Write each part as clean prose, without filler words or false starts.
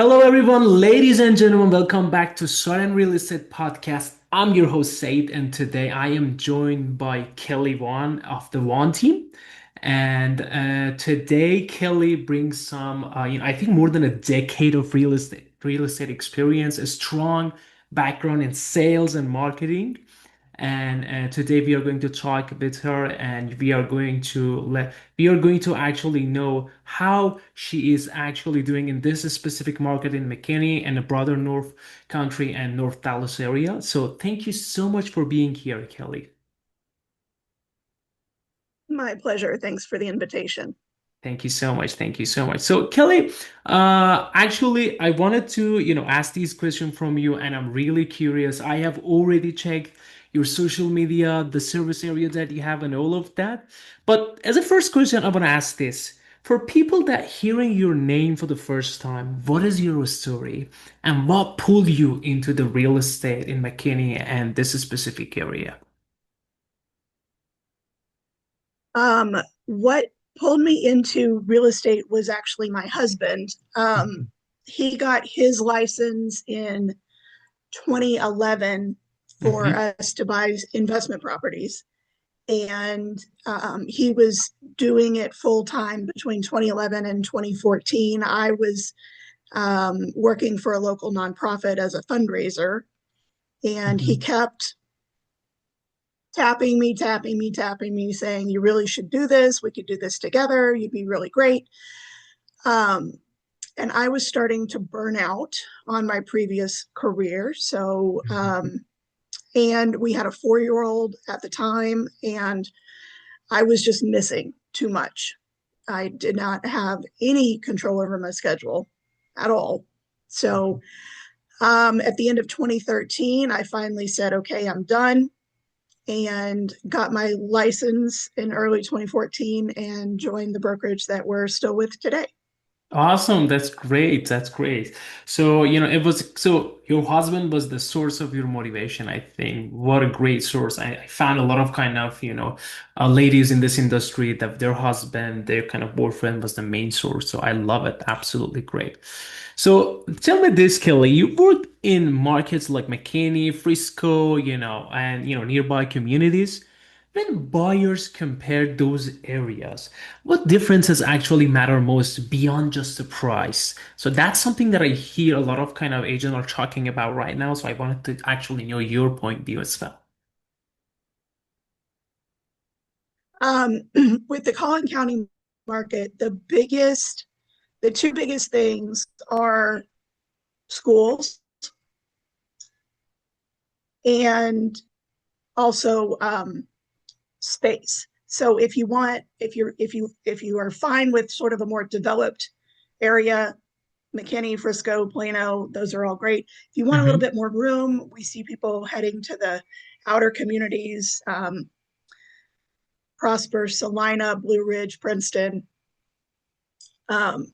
Hello, everyone, ladies and gentlemen. Welcome back to Sudden Real Estate Podcast. I'm your host, Said, and today I am joined by Kelly Juan of the Juan Team. And today, Kelly brings some, I think more than a decade of real estate experience, a strong background in sales and marketing. And today we are going to talk with her, and we are going to actually know how she is actually doing in this specific market in McKinney and the broader North Country and North Dallas area. So thank you so much for being here, Kelly. My pleasure. Thanks for the invitation. Thank you so much. Thank you so much. So Kelly, actually, I wanted to, ask these questions from you, and I'm really curious. I have already checked your social media, the service area that you have, and all of that. But as a first question, I want to ask this. For people that hearing your name for the first time, what is your story and what pulled you into the real estate in McKinney and this specific area? What pulled me into real estate was actually my husband. He got his license in 2011 for Hmm. us to buy investment properties. And he was doing it full time between 2011 and 2014. I was working for a local nonprofit as a fundraiser, and he Hmm. kept tapping me, saying, "You really should do this. We could do this together. You'd be really great." Um, and I was starting to burn out on my previous career. And we had a 4-year old at the time, and I was just missing too much. I did not have any control over my schedule at all. So at the end of 2013, I finally said, "Okay, I'm done," and got my license in early 2014 and joined the brokerage that we're still with today. Awesome. That's great. That's great. So, so your husband was the source of your motivation, I think. What a great source. I found a lot of kind of, ladies in this industry that their husband, their kind of boyfriend was the main source. So I love it. Absolutely great. So tell me this, Kelly, you worked in markets like McKinney, Frisco, and, nearby communities. When buyers compare those areas, what differences actually matter most beyond just the price? So that's something that I hear a lot of kind of agents are talking about right now. So I wanted to actually know your point of view as well. Um, with the Collin County market, the two biggest things are schools and also space. So if you are fine with sort of a more developed area, McKinney, Frisco, Plano, those are all great. If you want a little Hmm. bit more room, we see people heading to the outer communities, Prosper, Salina, Blue Ridge, Princeton. Um,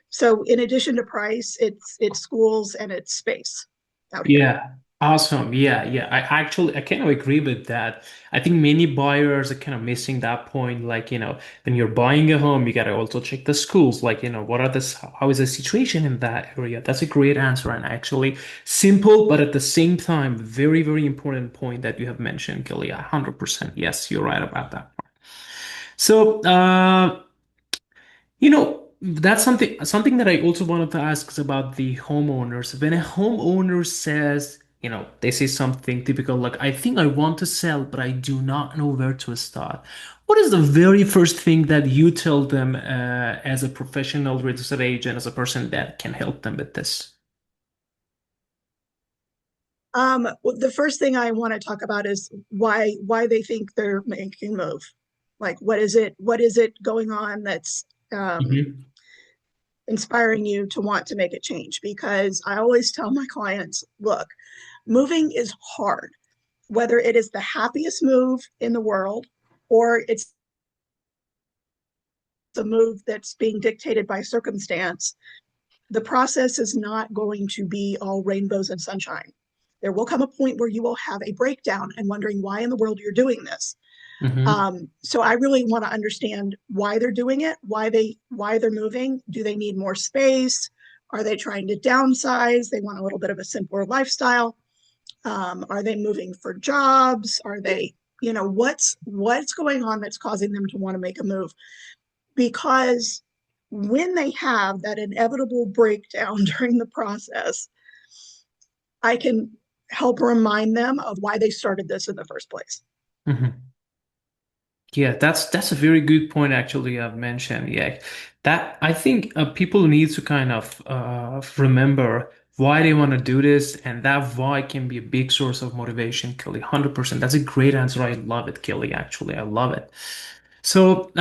so in addition to price, it's schools and it's space out here. Yeah, awesome. Yeah, yeah. I kind of agree with that. I think many buyers are kind of missing that point. Like, when you're buying a home, you got to also check the schools. Like, what are how is the situation in that area? That's a great answer and actually simple, but at the same time, very, very important point that you have mentioned, Kelly. 100%. Yes, you're right about that. So, that's something that I also wanted to ask is about the homeowners. When a homeowner says, they say something typical like, I think I want to sell, but I do not know where to start. What is the very first thing that you tell them as a professional real estate agent, as a person that can help them with this? The first thing I want to talk about is why they think they're making a move. Like, what is it going on that's um, Hmm. inspiring you to want to make a change? Because I always tell my clients, look, moving is hard, whether it is the happiest move in the world or it's a move that's being dictated by circumstance. The process is not going to be all rainbows and sunshine. There will come a point where you will have a breakdown and wondering why in the world you're doing this. Hmm. So I really want to understand why they're doing it, why they're moving. Do they need more space? Are they trying to downsize? They want a little bit of a simpler lifestyle. Are they moving for jobs? Are they, what's going on that's causing them to want to make a move? Because when they have that inevitable breakdown during the process, I can help remind them of why they started this in the first place. Mhm. Yeah, that's a very good point actually I've mentioned. Yeah. That I think people need to kind of remember why they want to do this, and that why can be a big source of motivation, Kelly. 100%. That's a great answer. I love it, Kelly, actually. I love it. So,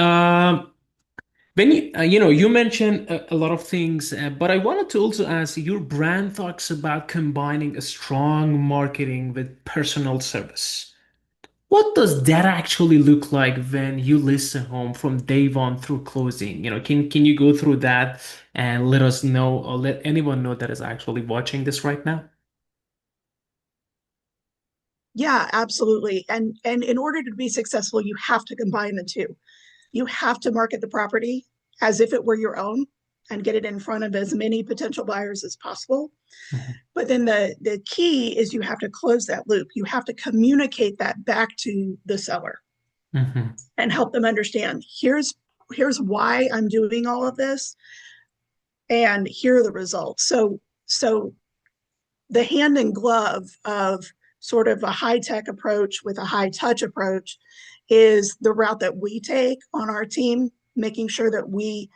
when you mentioned a lot of things, but I wanted to also ask, your brand talks about combining a strong marketing with personal service. What does that actually look like when you listen home from day one through closing? Can you go through that and let us know or let anyone know that is actually watching this right now? Yeah, absolutely. And in order to be successful, you have to combine the two. You have to market the property as if it were your own and get it in front of as many potential buyers as possible. Mhm, But then the key is you have to close that loop. You have to communicate that back to the seller mhm, and help them understand here's why I'm doing all of this and here are the results. So the hand in glove of sort of a high tech approach with a high touch approach is the route that we take on our team, making sure that we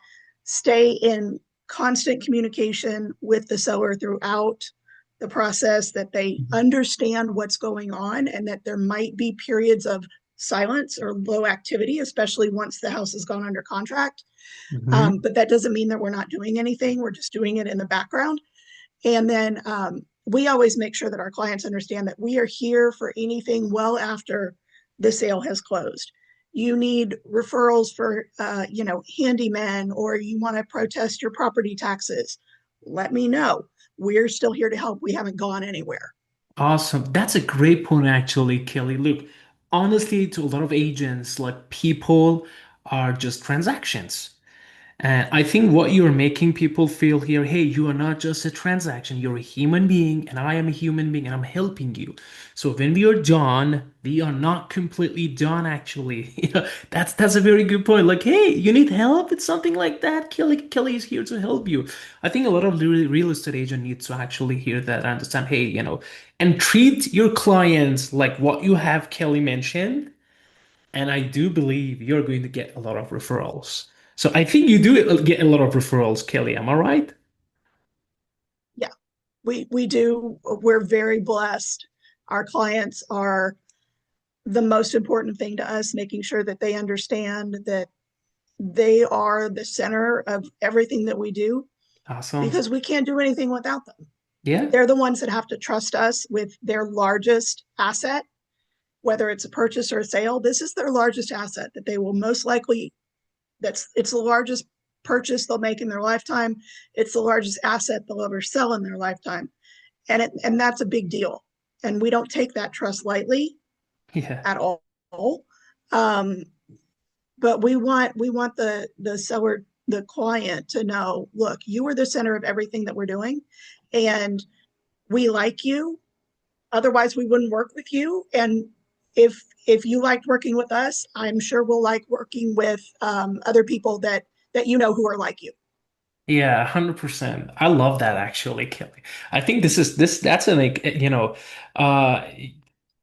stay in constant communication with the seller throughout the process, that they understand what's going on, and that there might be periods of silence or low activity, especially once the house has gone under contract. mhm. But that doesn't mean that we're not doing anything. We're just doing it in the background. And then we always make sure that our clients understand that we are here for anything well after the sale has closed. You need referrals for, handymen, or you want to protest your property taxes. Let me know. We're still here to help. We haven't gone anywhere. Awesome. That's a great point, actually, Kelly. Look, honestly, to a lot of agents, like people are just transactions. And I think what you're making people feel here, hey, you are not just a transaction, you're a human being, and I am a human being, and I'm helping you. So when we are done, we are not completely done, actually. That's a very good point. Like, hey, you need help? It's something like that. Kelly is here to help you. I think a lot of real estate agent needs to actually hear that and understand, hey, and treat your clients like what you have Kelly mentioned, and I do believe you're going to get a lot of referrals. So I think you do get a lot of referrals, Kelly. Am I right? Yeah, we do. We're very blessed. Our clients are the most important thing to us, making sure that they understand that they are the center of everything that we do Awesome. because we can't do anything without them. Yeah. They're the ones that have to trust us with their largest asset, whether it's a purchase or a sale. This is their largest asset that they will most likely, it's the largest purchase they'll make in their lifetime. It's the largest asset they'll ever sell in their lifetime. And that's a big deal. And we don't take that trust lightly Yeah. at all. Um, but we want the seller, the client, to know, look, you are the center of everything that we're doing, and we like you, otherwise we wouldn't work with you. And if you liked working with us, I'm sure we'll like working with other people that who are like you. Yeah, 100%. I love that actually, Kelly. I think that's a like uh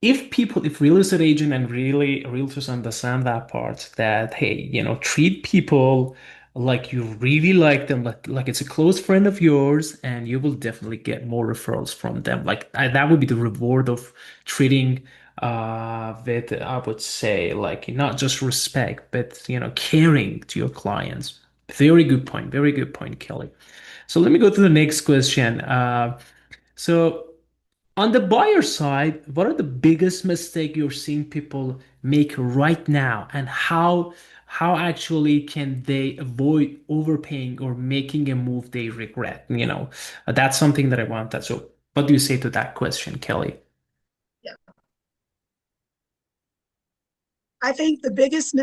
if real estate agent and really realtors understand that part, that hey, treat people like you really like them, like it's a close friend of yours, and you will definitely get more referrals from them. Like that would be the reward of treating with, I would say, like not just respect, but caring to your clients. Very good point. Very good point, Kelly. So let me go to the next question. So on the buyer side, what are the biggest mistake you're seeing people make right now, and how actually can they avoid overpaying or making a move they regret? That's something that I want. That. So what do you say to that question, Kelly? Yeah, I think the biggest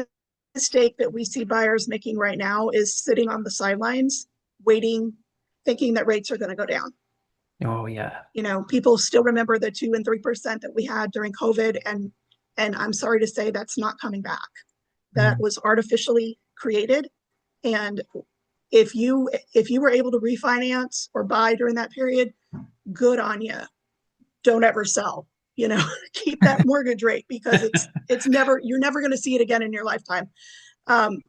mistake that we see buyers making right now is sitting on the sidelines, waiting. thinking that rates are going to go down. Oh yeah. People still remember the 2 and 3% that we had during COVID, and I'm sorry to say that's not coming back. That Mm. was artificially created. And if you were able to refinance or buy during that period, good on you. Don't ever sell. Keep that mortgage rate, because you're never going to see it again in your lifetime. Um,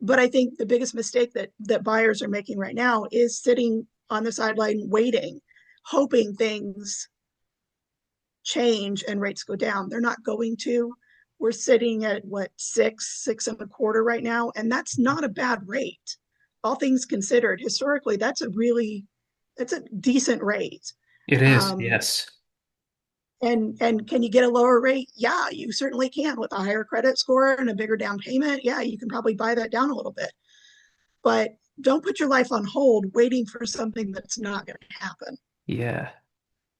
but I think the biggest mistake that buyers are making right now is sitting on the sideline waiting, hoping things change and rates go down. They're not going to. We're sitting at what, 6.25 right now, and that's not a bad rate. All things considered, historically, that's a decent rate. It is, Um, yes. and can you get a lower rate? Yeah, you certainly can. With a higher credit score and a bigger down payment, yeah, you can probably buy that down a little bit. But don't put your life on hold waiting for something that's not going to happen. Yeah.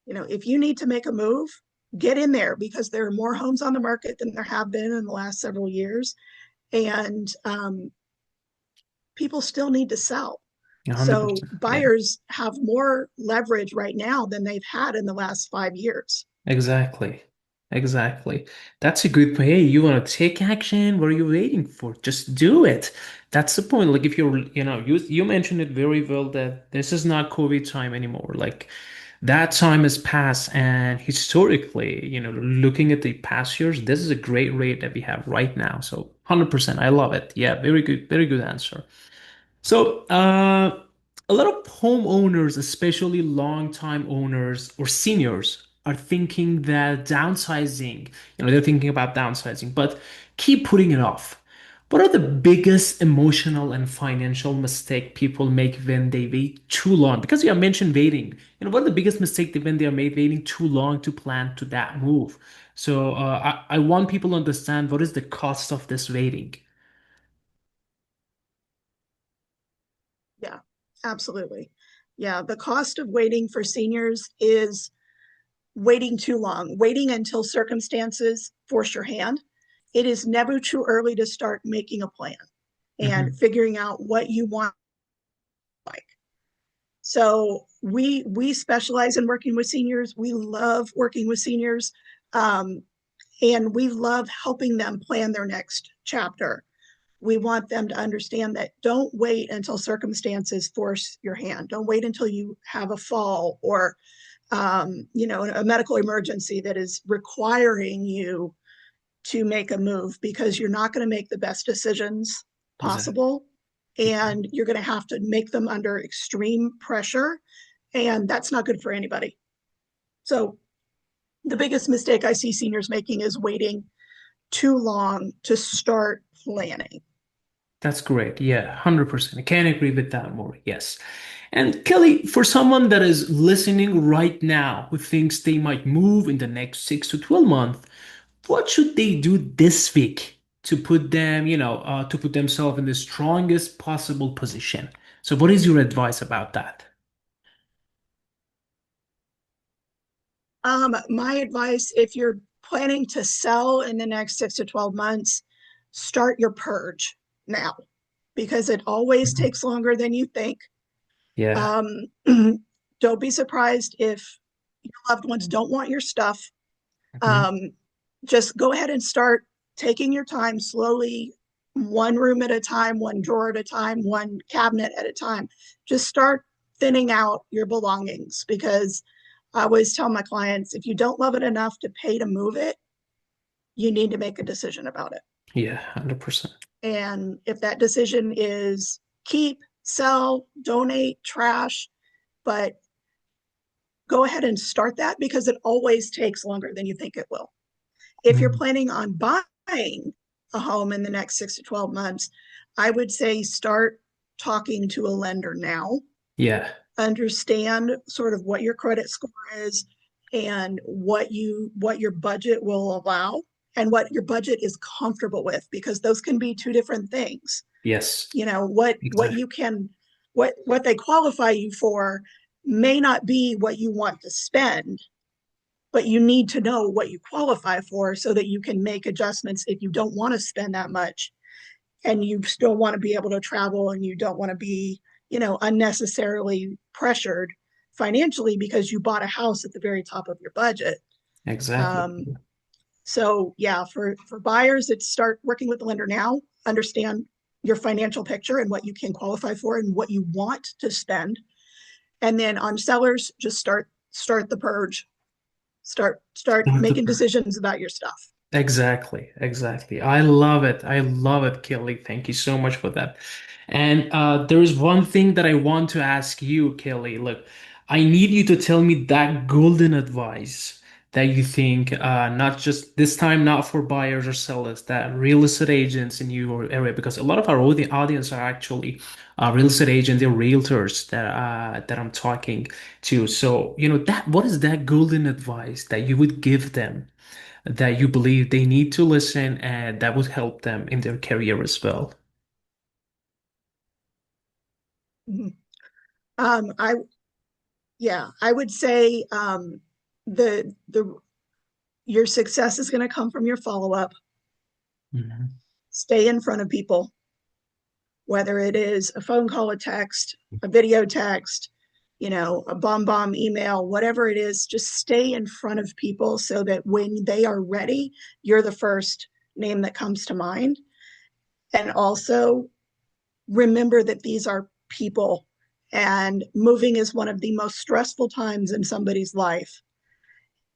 If you need to make a move, get in there, because there are more homes on the market than there have been in the last several years. And people still need to sell. So 100%. Yeah. buyers have more leverage right now than they've had in the last 5 years. Exactly. Exactly. That's a good point. Hey, you want to take action? What are you waiting for? Just do it. That's the point. Like if you mentioned it very well that this is not COVID time anymore. Like that time has passed, and historically, looking at the past years, this is a great rate that we have right now. So 100%. I love it. Yeah, very good answer. So, a lot of homeowners, especially long-time owners or seniors, are thinking that downsizing, they're thinking about downsizing, but keep putting it off. What are the biggest emotional and financial mistake people make when they wait too long? Because you mentioned waiting. What are the biggest mistake when they are made waiting too long to plan to that move? So, I want people to understand what is the cost of this waiting. Yeah, absolutely. Yeah, the cost of waiting for seniors is waiting too long, waiting until circumstances force your hand. It is never too early to start making a plan and Hmm. figuring out what you want. Like, so we specialize in working with seniors. We love working with seniors, um, and we love helping them plan their next chapter. We want them to understand that don't wait until circumstances force your hand. Don't wait until you have a fall or a medical emergency that is requiring you to make a move, because you're not going to make the best decisions Exactly. possible, and you're going to have to make them under extreme pressure, and that's not good for anybody. So the biggest mistake I see seniors making is waiting too long to start planning. That's great. Yeah, 100%. I can't agree with that more. Yes. And Kelly, for someone that is listening right now who thinks they might move in the next 6 to 12 months, what should they do this week to to put themselves in the strongest possible position? So what is your advice about that? My advice, if you're planning to sell in the next 6 to 12 months, start your purge now, because it always Mhm. takes longer than you think. Yeah. Um, don't be surprised if your loved ones don't want your stuff. Mhm. Um, just go ahead and start taking your time slowly, one room at a time, one drawer at a time, one cabinet at a time. Just start thinning out your belongings, because I always tell my clients, if you don't love it enough to pay to move it, you need to make a decision about it. Yeah, 100%. And if that decision is keep, sell, donate, trash, but go ahead and start that, because it always takes longer than you think it will. If you're Mhm. planning on buying a home in the next 6 to 12 months, I would say start talking to a lender now. Yeah. Understand sort of what your credit score is, and what your budget will allow, and what your budget is comfortable with, because those can be two different things. Yes. What Exactly. you can what they qualify you for may not be what you want to spend, but you need to know what you qualify for so that you can make adjustments if you don't want to spend that much, and you still want to be able to travel, and you don't want to be unnecessarily pressured financially because you bought a house at the very top of your budget. Exactly. Um, so yeah, for buyers, it's start working with the lender now, understand your financial picture and what you can qualify for and what you want to spend. And then on sellers, just start the purge. Start making decisions about your stuff. Exactly, exactly. I love it. I love it, Kelly. Thank you so much for that. And there is one thing that I want to ask you, Kelly. Look, I need you to tell me that golden advice that you think, not just this time, not for buyers or sellers, that real estate agents in your area, because a lot of our audience are actually real estate agents, they're realtors that I'm talking to. So, that what is that golden advice that you would give them, that you believe they need to listen and that would help them in their career as well? Mhm. I Yeah, I would say the your success is going to come from your follow up. Mhm. Stay in front of people, whether it is a phone call, a text, a video text, a bomb email, whatever it is, just stay in front of people so that when they are ready, you're the first name that comes to mind. And also remember that these are people, and moving is one of the most stressful times in somebody's life.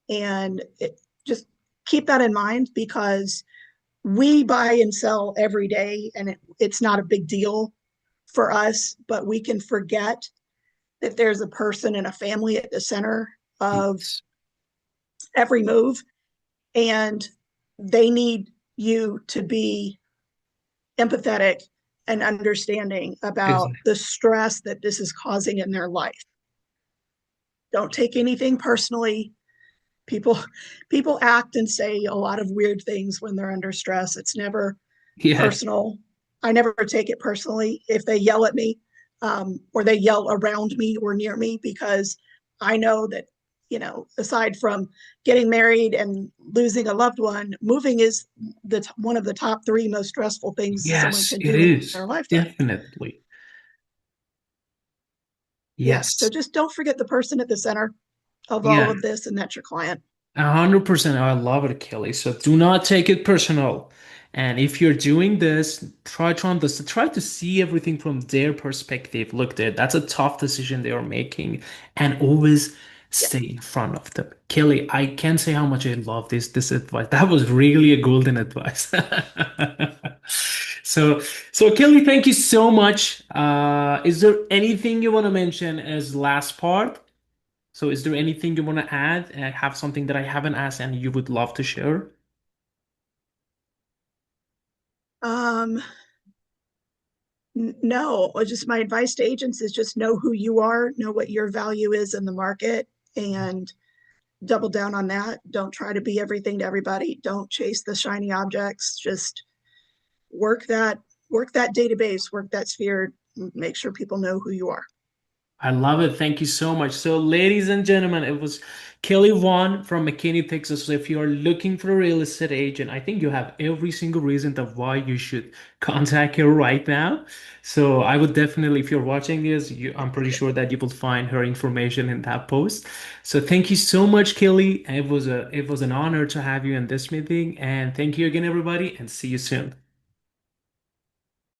And just keep that in mind because we buy and sell every day, and it's not a big deal for us, but we can forget that there's a person and a family at the center of Yes. every move, and they need you to be empathetic and understanding about Exactly. the stress that this is causing in their life. Don't take anything personally. People act and say a lot of weird things when they're under stress. It's never Yeah. personal. I never take it personally if they yell at me, or they yell around me or near me, because I know that, aside from getting married and losing a loved one, moving is one of the top three most stressful things someone Yes, can it do in is. their lifetime. Definitely. Yeah. So Yes. just don't forget the person at the center of all Yeah. of this, and that's your client. 100%. I love it, Kelly. So do not take it personal. And if you're doing this, try to see everything from their perspective. Look, that's a tough decision they are making, and always Yeah. stay in front of them. Kelly, I can't say how much I love this advice. That was really a golden advice. So, so Kelly, thank you so much. Is there anything you want to mention as last part? So is there anything you want to add? I have something that I haven't asked and you would love to share? Um, no, just my advice to agents is just know who you are, know what your value is in the market, and double down on that. Don't try to be everything to everybody. Don't chase the shiny objects. Just work that work that database, work that sphere, make sure people know who you are. I love it. Thank you so much. So, ladies and gentlemen, it was Kelly Juan from McKinney, Texas. So, if you are looking for a real estate agent, I think you have every single reason of why you should contact her right now. So, I would definitely, if you're watching this, I'm pretty sure that you will find her information in that post. So, thank you so much, Kelly. It was an honor to have you in this meeting, and thank you again, everybody, and see you soon.